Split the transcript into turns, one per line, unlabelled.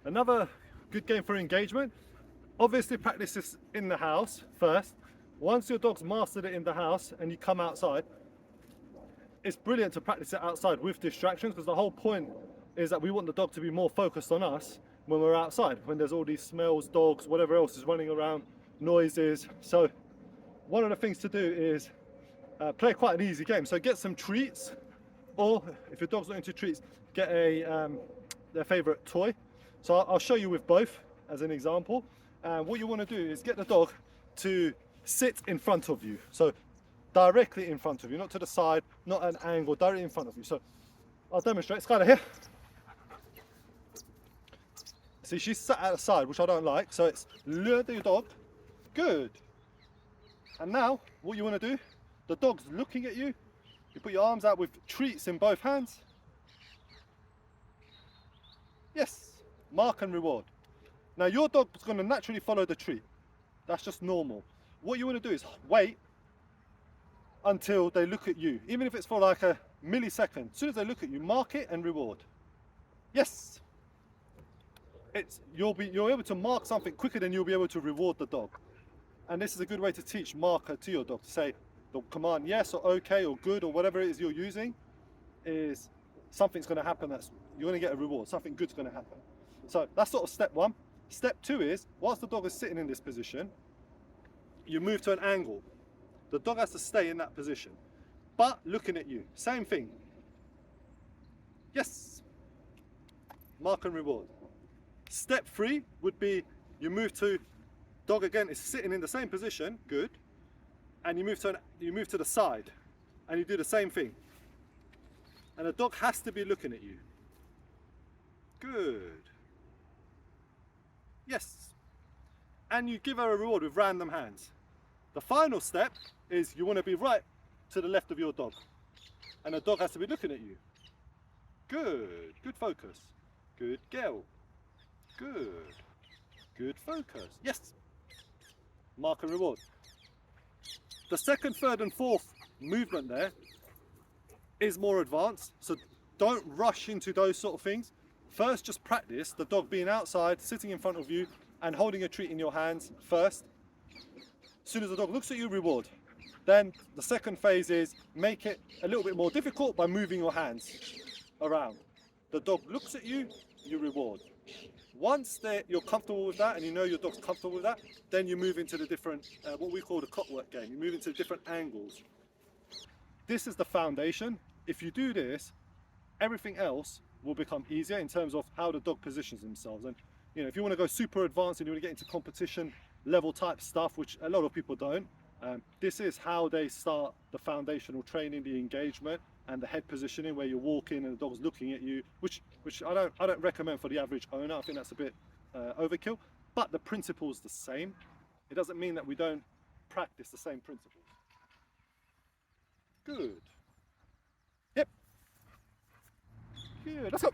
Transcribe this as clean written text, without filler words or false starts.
Another good game for engagement. Obviously practice this in the house first. Once your dog's mastered it in the house and you come outside, it's brilliant to practice it outside with distractions, because the whole point is that we want the dog to be more focused on us when we're outside, when there's all these smells, dogs, whatever else is running around, noises. So one of the things to do is play quite an easy game. So get some treats, or if your dog's not into treats, get their favorite toy. So I'll show you with both as an example. What you want to do is get the dog to sit in front of you. So directly in front of you, not to the side, not an angle, directly in front of you. So I'll demonstrate. It's kind of here. See, she's sat at the side, which I don't like. So it's lure the dog. Good. And now what you want to do, the dog's looking at you. You put your arms out with treats in both hands. Yes. Mark and reward. Now your dog's going to naturally follow the treat. That's just normal. What you want to do is wait until they look at you, even if it's for like a millisecond. As soon as they look at you, mark it and reward. Yes. You're able to mark something quicker than you'll be able to reward the dog. And this is a good way to teach marker to your dog, to say the command yes or okay or good or whatever it is you're using is something's going to happen, you're going to get a reward, something good's going to happen. So that's sort of step one. Step two is, whilst the dog is sitting in this position, you move to an angle. The dog has to stay in that position, but looking at you. Same thing. Yes. Mark and reward. Step three would be, you move to, dog again is sitting in the same position, good, and you move to the side, and you do the same thing. And the dog has to be looking at you. Good. Yes. And you give her a reward with random hands. The final step is you want to be right to the left of your dog. And the dog has to be looking at you. Good. Good focus. Good girl. Good. Good focus. Yes. Mark and reward. The second, third and fourth movement there is more advanced. So don't rush into those sort of things. First, just practice the dog being outside, sitting in front of you and holding a treat in your hands first. As soon as the dog looks at you, reward. Then the second phase is make it a little bit more difficult by moving your hands around. The dog looks at you, you reward. Once you're comfortable with that and you know your dog's comfortable with that, then you move into the different, what we call the clockwork game. You move into different angles. This is the foundation. If you do this, everything else will become easier in terms of how the dog positions themselves. And you know, if you want to go super advanced and you want to get into competition level type stuff, which a lot of people don't, this is how they start the foundational training, the engagement and the head positioning, where you're walking and the dog's looking at you, which I don't recommend for the average owner. I think that's a bit overkill, but the principle's the same. It doesn't mean that we don't practice the same principles. Good. Yep. Good. Let's go.